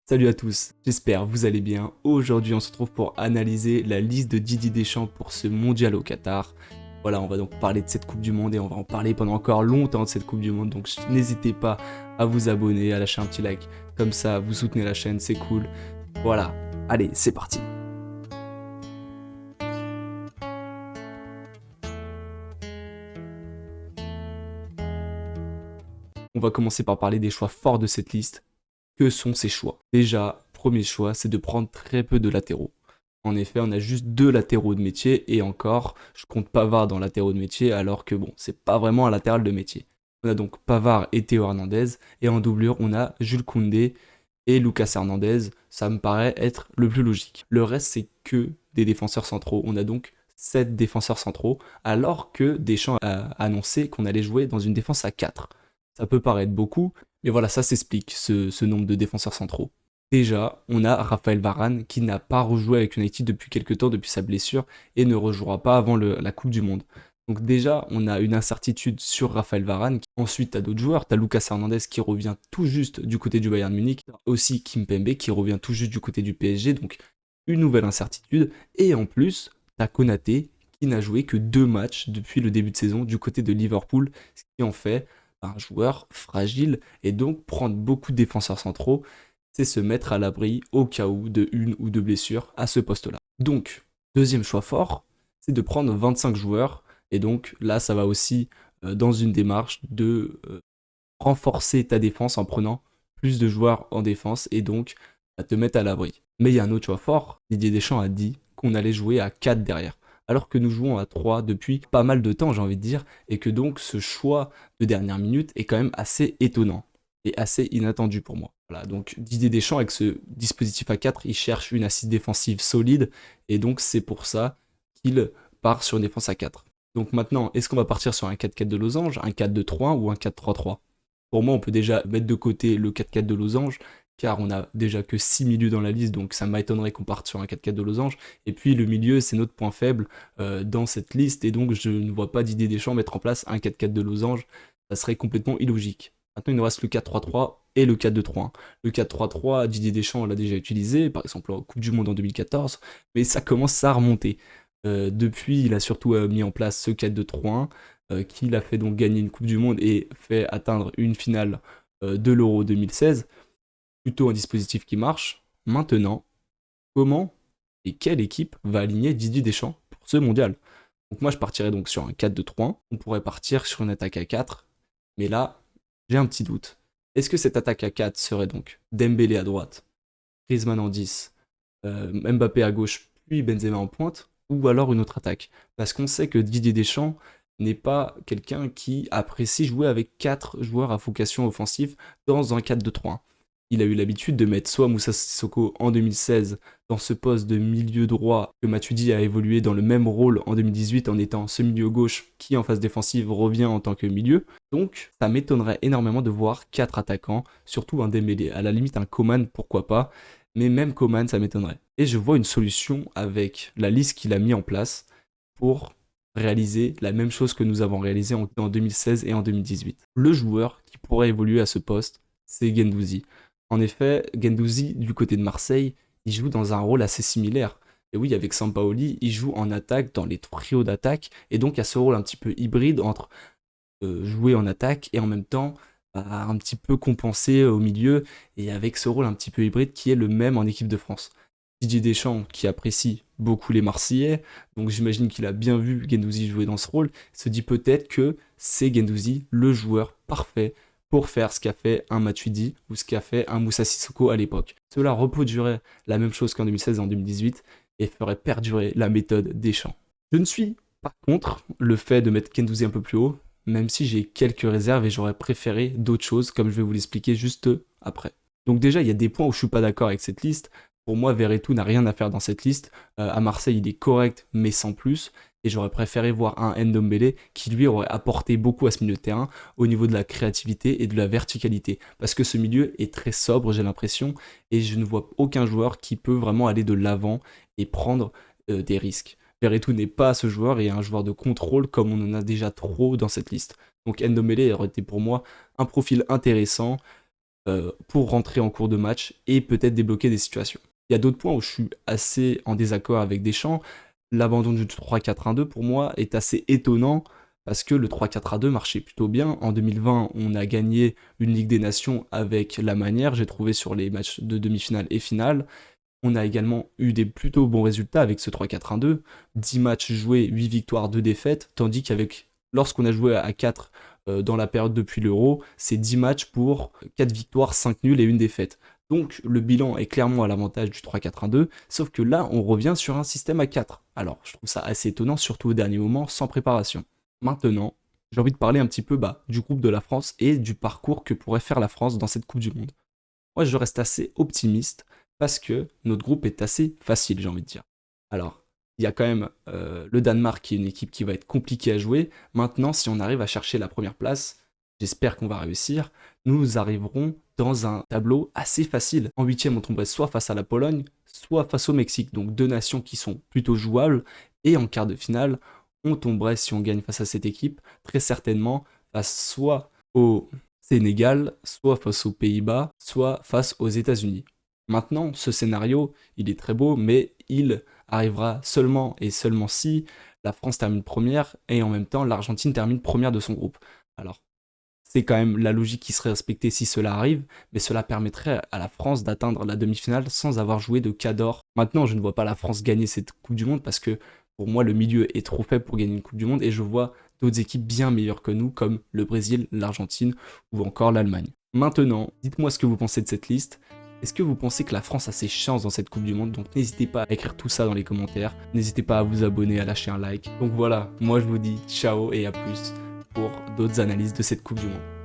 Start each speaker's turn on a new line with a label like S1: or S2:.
S1: Salut à tous, j'espère vous allez bien. Aujourd'hui on se retrouve pour analyser la liste de Didier Deschamps pour ce mondial au Qatar. Voilà, on va donc parler de cette Coupe du Monde et on va en parler pendant encore longtemps de cette Coupe du Monde. Donc n'hésitez pas à vous abonner, à lâcher un petit like. Comme ça, vous soutenez la chaîne, c'est cool. Voilà, allez, c'est parti. On va commencer par parler des choix forts de cette liste. Que sont ces choix? Déjà, premier choix, c'est de prendre très peu de latéraux. En effet, on a juste deux latéraux de métier et encore, je compte Pavard dans latéraux de métier alors que bon, c'est pas vraiment un latéral de métier. On a donc Pavard et Théo Hernandez et en doublure, on a Jules Koundé et Lucas Hernandez. Ça me paraît être le plus logique. Le reste, c'est que des défenseurs centraux. On a donc 7 défenseurs centraux alors que Deschamps a annoncé qu'on allait jouer dans une défense à 4. Ça peut paraître beaucoup, mais voilà, ça s'explique, ce nombre de défenseurs centraux. Déjà, on a Raphaël Varane qui n'a pas rejoué avec United depuis quelques temps, depuis sa blessure, et ne rejouera pas avant la Coupe du Monde. Donc déjà, on a une incertitude sur Raphaël Varane. Ensuite, t'as d'autres joueurs, t'as Lucas Hernandez qui revient tout juste du côté du Bayern Munich, t'as aussi Kimpembe qui revient tout juste du côté du PSG, donc une nouvelle incertitude. Et en plus, t'as Konaté qui n'a joué que 2 matchs depuis le début de saison du côté de Liverpool, ce qui en fait un joueur fragile, et donc prendre beaucoup de défenseurs centraux, c'est se mettre à l'abri au cas où de une ou deux blessures à ce poste-là. Donc, deuxième choix fort, c'est de prendre 25 joueurs, et donc là, ça va aussi dans une démarche de renforcer ta défense en prenant plus de joueurs en défense, et donc à te mettre à l'abri. Mais il y a un autre choix fort, Didier Deschamps a dit qu'on allait jouer à 4 derrière, alors que nous jouons à 3 depuis pas mal de temps, j'ai envie de dire, et que donc ce choix de dernière minute est quand même assez étonnant et assez inattendu pour moi. Voilà, donc Didier Deschamps, avec ce dispositif à 4, il cherche une assise défensive solide, et donc c'est pour ça qu'il part sur une défense à 4. Donc maintenant, est-ce qu'on va partir sur un 4-4 de losange, un 4-2-3-1 ou un 4-3-3? Pour moi, on peut déjà mettre de côté le 4-4 de losange, car on a déjà que 6 milieux dans la liste, donc ça m'étonnerait qu'on parte sur un 4-4 de losange. Et puis le milieu, c'est notre point faible dans cette liste, et donc je ne vois pas Didier Deschamps mettre en place un 4-4 de losange, ça serait complètement illogique. Maintenant, il nous reste le 4-3-3 et le 4-2-3-1. Le 4-3-3, Didier Deschamps l'a déjà utilisé, par exemple en Coupe du Monde en 2014, mais ça commence à remonter. Depuis, il a surtout mis en place ce 4-2-3-1, qui l'a fait donc gagner une Coupe du Monde et fait atteindre une finale de l'Euro 2016. Plutôt un dispositif qui marche. Maintenant, comment et quelle équipe va aligner Didier Deschamps pour ce mondial? Donc moi, je partirais donc sur un 4-2-3-1. On pourrait partir sur une attaque à 4. Mais là, j'ai un petit doute. Est-ce que cette attaque à 4 serait donc Dembélé à droite, Griezmann en 10, Mbappé à gauche, puis Benzema en pointe, ou alors une autre attaque? Parce qu'on sait que Didier Deschamps n'est pas quelqu'un qui apprécie jouer avec 4 joueurs à vocation offensive dans un 4-2-3-1. Il a eu l'habitude de mettre soit Moussa Sissoko en 2016 dans ce poste de milieu droit, que Matuidi a évolué dans le même rôle en 2018 en étant ce milieu gauche qui en phase défensive revient en tant que milieu. Donc ça m'étonnerait énormément de voir 4 attaquants, surtout un Dembélé, à la limite un Coman pourquoi pas, mais même Coman ça m'étonnerait. Et je vois une solution avec la liste qu'il a mis en place pour réaliser la même chose que nous avons réalisé en 2016 et en 2018. Le joueur qui pourrait évoluer à ce poste, c'est Guendouzi. En effet, Guendouzi, du côté de Marseille, il joue dans un rôle assez similaire. Et oui, avec Sampaoli, il joue en attaque dans les trios d'attaque, et donc il y a ce rôle un petit peu hybride entre jouer en attaque et en même temps un petit peu compenser au milieu, et avec ce rôle un petit peu hybride qui est le même en équipe de France. Didier Deschamps, qui apprécie beaucoup les Marseillais, donc j'imagine qu'il a bien vu Guendouzi jouer dans ce rôle, se dit peut-être que c'est Guendouzi le joueur parfait pour faire ce qu'a fait un Matuidi ou ce qu'a fait un Moussa Sissoko à l'époque. Cela reproduirait la même chose qu'en 2016 et en 2018 et ferait perdurer la méthode Deschamps. Je ne suis pas contre le fait de mettre Guendouzi un peu plus haut, même si j'ai quelques réserves et j'aurais préféré d'autres choses, comme je vais vous l'expliquer juste après. Donc déjà, il y a des points où je suis pas d'accord avec cette liste. Pour moi, Verretou n'a rien à faire dans cette liste. À Marseille, il est correct, mais sans plus. Et j'aurais préféré voir un Ndombele qui lui aurait apporté beaucoup à ce milieu de terrain au niveau de la créativité et de la verticalité. Parce que ce milieu est très sobre, j'ai l'impression, et je ne vois aucun joueur qui peut vraiment aller de l'avant et prendre des risques. Verretou n'est pas ce joueur et est un joueur de contrôle comme on en a déjà trop dans cette liste. Donc Ndombele aurait été pour moi un profil intéressant, pour rentrer en cours de match et peut-être débloquer des situations. Il y a d'autres points où je suis assez en désaccord avec Deschamps. L'abandon du 3-4-1-2 pour moi est assez étonnant parce que le 3-4-2 marchait plutôt bien. En 2020, on a gagné une Ligue des Nations avec la manière, j'ai trouvé sur les matchs de demi-finale et finale. On a également eu des plutôt bons résultats avec ce 3-4-1-2. 10 matchs joués, 8 victoires, 2 défaites, tandis lorsqu'on a joué à 4 dans la période depuis l'Euro, c'est 10 matchs pour 4 victoires, 5 nuls et 1 défaite. Donc le bilan est clairement à l'avantage du 3-4-1-2, sauf que là on revient sur un système à 4. Alors je trouve ça assez étonnant, surtout au dernier moment, sans préparation. Maintenant, j'ai envie de parler un petit peu du groupe de la France et du parcours que pourrait faire la France dans cette Coupe du Monde. Moi je reste assez optimiste parce que notre groupe est assez facile, j'ai envie de dire. Alors, il y a quand même le Danemark qui est une équipe qui va être compliquée à jouer. Maintenant, si on arrive à chercher la première place, j'espère qu'on va réussir, nous arriverons dans un tableau assez facile. En huitième, on tomberait soit face à la Pologne, soit face au Mexique, donc deux nations qui sont plutôt jouables. Et en quart de finale, on tomberait, si on gagne face à cette équipe, très certainement face soit au Sénégal, soit face aux Pays-Bas, soit face aux États-Unis. Maintenant, ce scénario, il est très beau, mais il arrivera seulement et seulement si la France termine première et en même temps l'Argentine termine première de son groupe. Alors, c'est quand même la logique qui serait respectée si cela arrive, mais cela permettrait à la France d'atteindre la demi-finale sans avoir joué de cas d'or. Maintenant, je ne vois pas la France gagner cette Coupe du Monde parce que pour moi, le milieu est trop faible pour gagner une Coupe du Monde et je vois d'autres équipes bien meilleures que nous, comme le Brésil, l'Argentine ou encore l'Allemagne. Maintenant, dites-moi ce que vous pensez de cette liste. Est-ce que vous pensez que la France a ses chances dans cette Coupe du Monde? Donc n'hésitez pas à écrire tout ça dans les commentaires. N'hésitez pas à vous abonner, à lâcher un like. Donc voilà, moi je vous dis ciao et à plus pour d'autres analyses de cette Coupe du Monde.